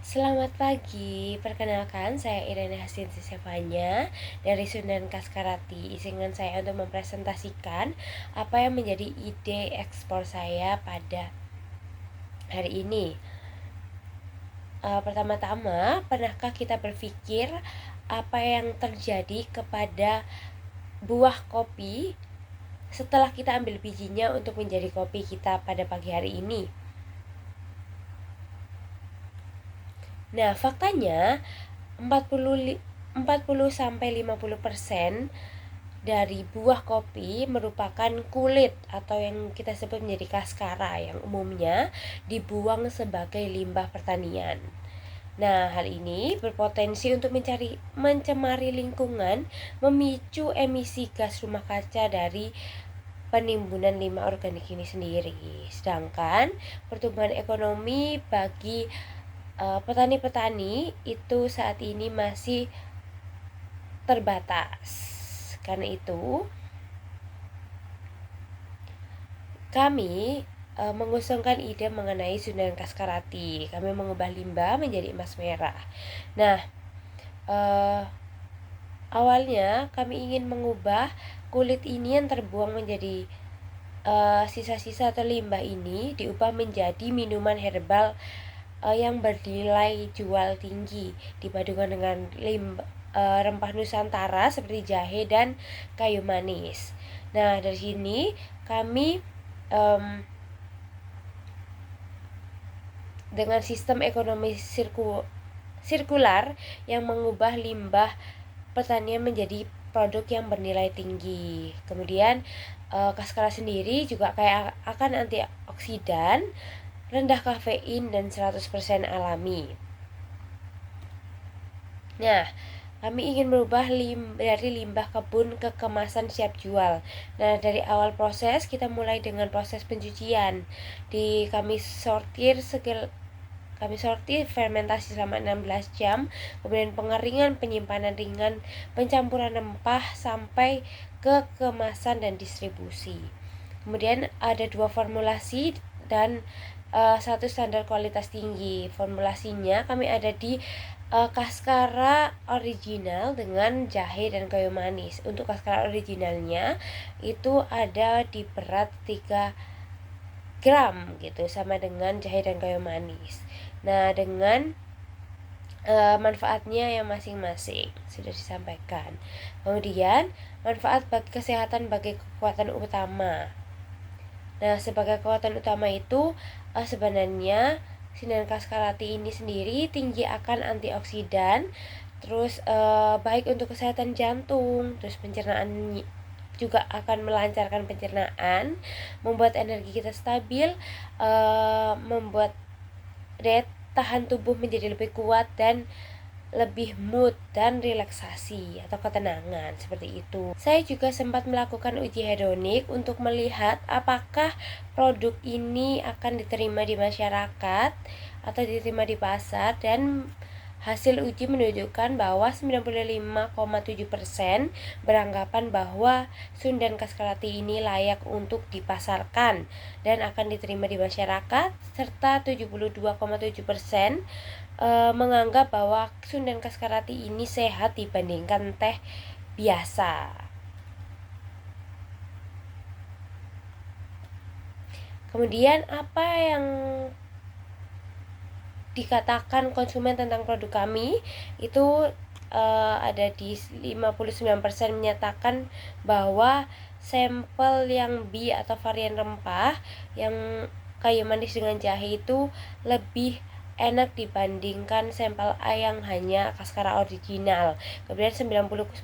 Selamat pagi, perkenalkan saya Irene Hastinsi Sevanya dari Sunan Kaskarati. Izinkan saya untuk mempresentasikan apa yang menjadi ide ekspor saya pada hari ini. Pertama-tama, pernahkah kita berpikir apa yang terjadi kepada buah kopi setelah kita ambil bijinya untuk menjadi kopi kita pada pagi hari ini? Nah, faktanya 40 sampai 50% dari buah kopi merupakan kulit atau yang kita sebut menjadi kaskara yang umumnya dibuang sebagai limbah pertanian. Nah, hal ini berpotensi untuk mencemari lingkungan, memicu emisi gas rumah kaca dari penimbunan limbah organik ini sendiri. Sedangkan pertumbuhan ekonomi bagi petani-petani itu saat ini masih terbatas. Karena itu, kami mengusungkan ide mengenai Sunan Kaskarati. Kami mengubah limbah menjadi emas merah. Nah, awalnya kami ingin mengubah kulit ini yang terbuang menjadi sisa-sisa atau limbah ini diubah menjadi minuman herbal yang bernilai jual tinggi dipadukan dengan rempah Nusantara seperti jahe dan kayu manis. Nah, dari sini kami dengan sistem ekonomi sirkular yang mengubah limbah pertanian menjadi produk yang bernilai tinggi. Kemudian kaskara sendiri juga kayak akan antioksidan, rendah kafein dan 100% alami. Nah, kami ingin merubah dari limbah kebun ke kemasan siap jual. Nah, dari awal proses kita mulai dengan proses pencucian. Kami sortir fermentasi selama 16 jam, kemudian pengeringan, penyimpanan ringan, pencampuran rempah sampai ke kemasan dan distribusi. Kemudian ada 2 formulasi dan 1 standar kualitas tinggi. Formulasinya kami ada di kaskara original dengan jahe dan kayu manis. Untuk kaskara originalnya itu ada di berat 3 gram gitu, sama dengan jahe dan kayu manis. Nah, dengan manfaatnya yang masing-masing sudah disampaikan. Kemudian manfaat bagi kesehatan bagi kekuatan utama. Nah, sebagai kekuatan utama itu sebenarnya Sunan Kaskarati ini sendiri tinggi akan antioksidan, terus baik untuk kesehatan jantung, terus pencernaan juga akan melancarkan pencernaan, membuat energi kita stabil, membuat daya tahan tubuh menjadi lebih kuat dan lebih mood dan relaksasi atau ketenangan seperti itu. Saya juga sempat melakukan uji hedonik untuk melihat apakah produk ini akan diterima di masyarakat atau diterima di pasar, dan hasil uji menunjukkan bahwa 95,7% beranggapan bahwa Sunan Kaskarati ini layak untuk dipasarkan dan akan diterima di masyarakat, serta 72,7% menganggap bahwa Sunan Kaskarati ini sehat dibandingkan teh biasa. Kemudian apa yang dikatakan konsumen tentang produk kami itu ada di 59% menyatakan bahwa sampel yang B atau varian rempah yang kayu manis dengan jahe itu lebih enak dibandingkan sampel A yang hanya kaskara original. Kemudian 90,9%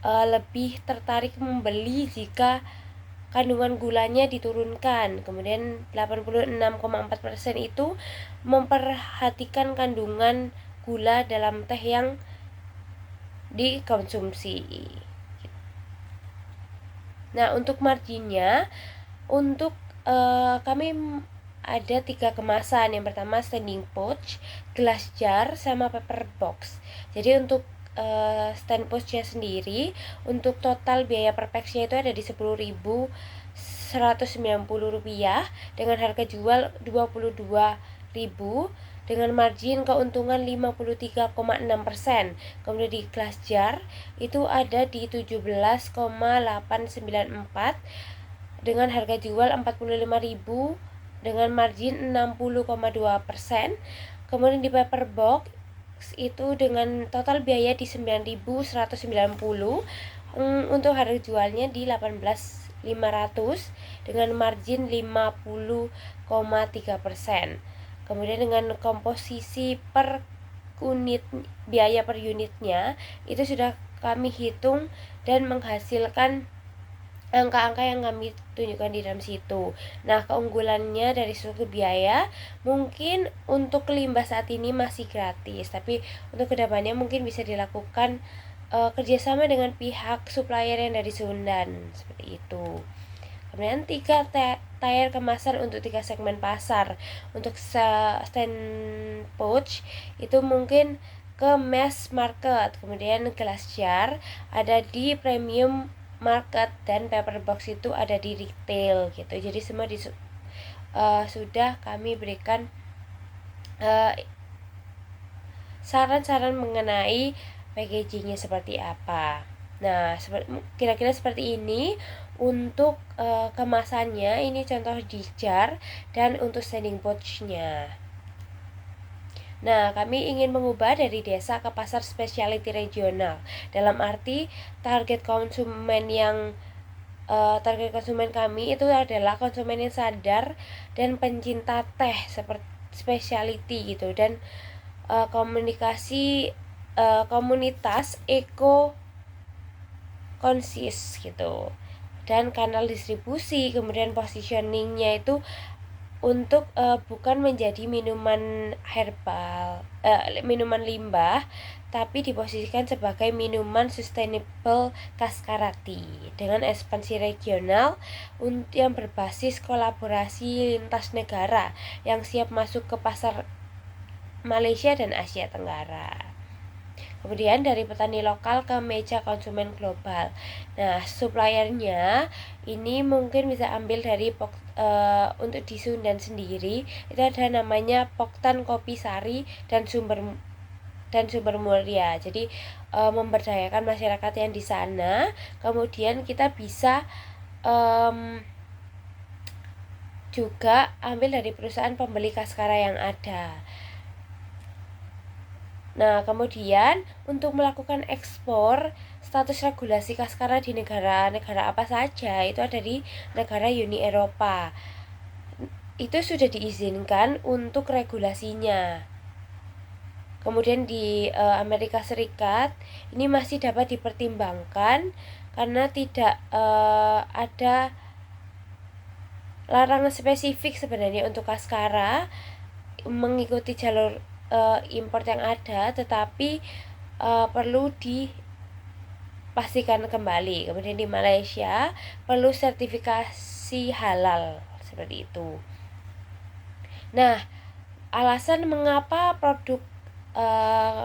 lebih tertarik membeli jika kandungan gulanya diturunkan. Kemudian 86,4% itu memperhatikan kandungan gula dalam teh yang dikonsumsi. Nah, untuk marginnya, untuk kami ada 3 kemasan. Yang pertama standing pouch, glass jar, sama paper box. Jadi untuk stand pouchnya sendiri, untuk total biaya per packsnya itu ada di 10.000 Rp190 dengan harga jual Rp22.000 dengan margin keuntungan 53,6%. Kemudian di kelas jar itu ada di 17,894 dengan harga jual Rp45.000 dengan margin 60,2%. Kemudian di paper box itu dengan total biaya di 9.190, untuk harga jualnya di 18.500 dengan margin 50,3%. Kemudian dengan komposisi per unit, biaya per unitnya itu sudah kami hitung dan menghasilkan angka-angka yang kami tunjukkan di dalam situ. Nah, keunggulannya dari struktur biaya, mungkin untuk limbah saat ini masih gratis, tapi untuk kedepannya mungkin bisa dilakukan kerjasama dengan pihak supplier yang dari Sundan, seperti itu. Kemudian 3 tire kemasan untuk 3 segmen pasar. Untuk stand pouch itu mungkin ke mass market, kemudian glass jar ada di premium market, dan paper box itu ada di retail gitu. Jadi semua sudah kami berikan saran-saran mengenai packagingnya seperti apa. Nah, kira-kira seperti ini untuk kemasannya. Ini contoh di jar dan untuk standing pouchnya. Nah, kami ingin mengubah dari desa ke pasar specialty regional. Dalam arti target konsumen kami itu adalah konsumen yang sadar dan pencinta teh seperti specialty gitu, dan komunitas eco konsis gitu, dan kanal distribusi. Kemudian positioningnya itu untuk bukan menjadi minuman herbal, minuman limbah, tapi diposisikan sebagai minuman sustainable Kaskarati dengan ekspansi regional yang berbasis kolaborasi lintas negara yang siap masuk ke pasar Malaysia dan Asia Tenggara. Kemudian dari petani lokal ke meja konsumen global. Nah, suppliernya ini mungkin bisa ambil dari untuk di Sundan sendiri itu ada namanya Poktan Kopi Sari dan Sumber Mulia. Jadi memberdayakan masyarakat yang di sana. Kemudian kita bisa juga ambil dari perusahaan pembeli Kaskara yang ada. Nah, kemudian untuk melakukan ekspor, status regulasi Kaskara di negara-negara apa saja itu ada di negara Uni Eropa. Itu sudah diizinkan untuk regulasinya. Kemudian di Amerika Serikat ini masih dapat dipertimbangkan karena tidak ada larangan spesifik sebenarnya untuk Kaskara mengikuti jalur import yang ada, tetapi perlu dipastikan kembali. Kemudian di Malaysia perlu sertifikasi halal seperti itu. Nah, alasan mengapa produk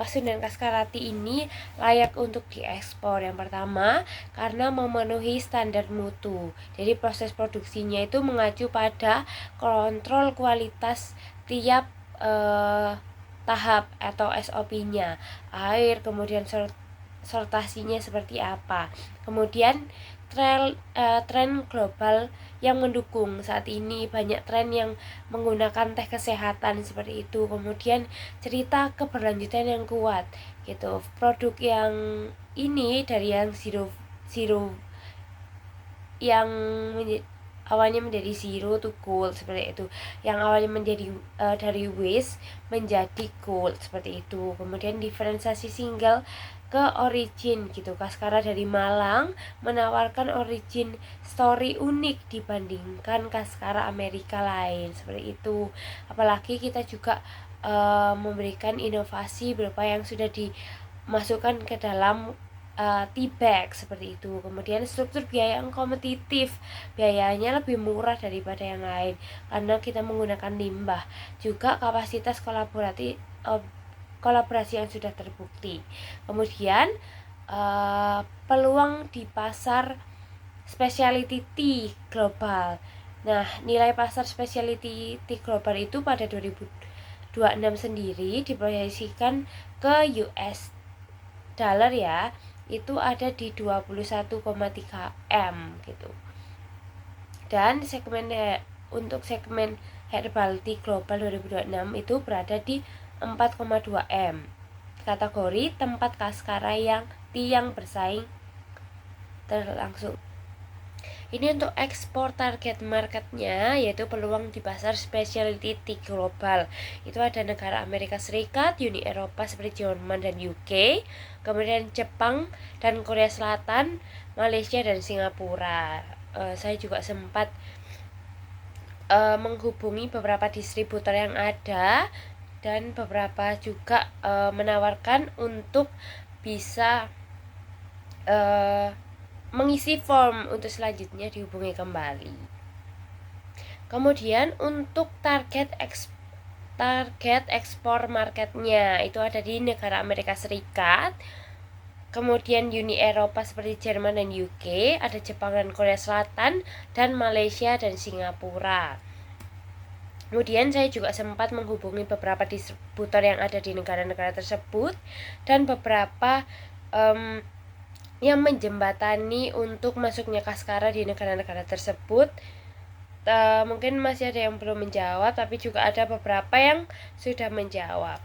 Sundan Kaskarati ini layak untuk diekspor, yang pertama karena memenuhi standar mutu. Jadi proses produksinya itu mengacu pada kontrol kualitas tiap tahap atau SOP-nya, air, kemudian sortasinya seperti apa. Kemudian tren global yang mendukung. Saat ini banyak tren yang menggunakan teh kesehatan seperti itu. Kemudian cerita keberlanjutan yang kuat gitu. Produk yang ini dari yang zero yang awalnya menjadi zero to gold seperti itu, yang awalnya menjadi dari waste menjadi gold seperti itu. Kemudian diferensiasi single ke origin gitu. Kaskara dari Malang menawarkan origin story unik dibandingkan Kaskara Amerika lain seperti itu. Apalagi kita juga memberikan inovasi berupa yang sudah dimasukkan ke dalam tea bag seperti itu. Kemudian struktur biaya yang kompetitif, biayanya lebih murah daripada yang lain karena kita menggunakan limbah. Juga kapasitas kolaborasi yang sudah terbukti. Kemudian peluang di pasar specialty tea global. Nah, nilai pasar specialty tea global itu pada 2026 sendiri diproyeksikan ke US dollar ya, itu ada di 21,3 M gitu. Dan untuk segmen herbal tea global 2026 itu berada di 4,2 M. Kategori tempat kaskara yang bersaing terlangsung. Ini untuk ekspor target marketnya, yaitu peluang di pasar specialty tea global. Itu ada negara Amerika Serikat, Uni Eropa seperti Jerman dan UK, kemudian Jepang dan Korea Selatan, Malaysia dan Singapura. Saya juga sempat menghubungi beberapa distributor yang ada, dan beberapa juga menawarkan untuk bisa mengisi form untuk selanjutnya dihubungi kembali. Kemudian untuk target ekspor marketnya itu ada di negara Amerika Serikat, kemudian Uni Eropa seperti Jerman dan UK, ada Jepang dan Korea Selatan, dan Malaysia dan Singapura. Kemudian saya juga sempat menghubungi beberapa distributor yang ada di negara-negara tersebut, dan beberapa yang menjembatani untuk masuknya kaskara di negara-negara tersebut. Mungkin masih ada yang belum menjawab, tapi juga ada beberapa yang sudah menjawab.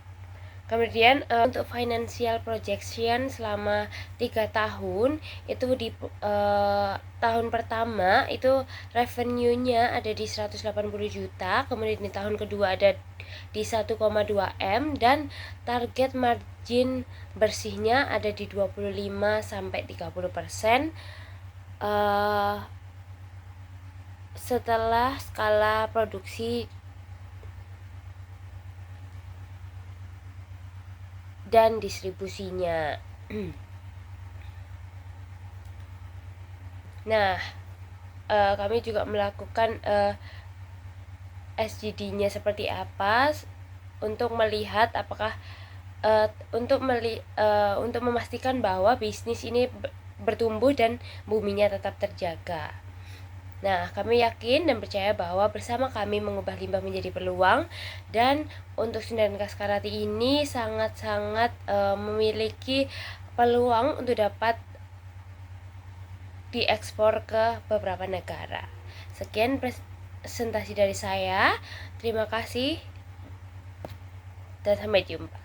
Kemudian untuk financial projection selama 3 tahun itu di tahun pertama itu revenue-nya ada di 180 juta, kemudian di tahun kedua ada di 1,2 M, dan target margin bersihnya ada di 25-30%. Setelah skala produksi dan distribusinya. Nah, kami juga melakukan SGD-nya seperti apa untuk melihat apakah untuk memastikan bahwa bisnis ini bertumbuh dan buminya tetap terjaga. Nah, kami yakin dan percaya bahwa bersama kami mengubah limbah menjadi peluang, dan untuk Sindan Kaskarati ini sangat-sangat memiliki peluang untuk dapat diekspor ke beberapa negara. Sekian presentasi dari saya. Terima kasih dan sampai jumpa.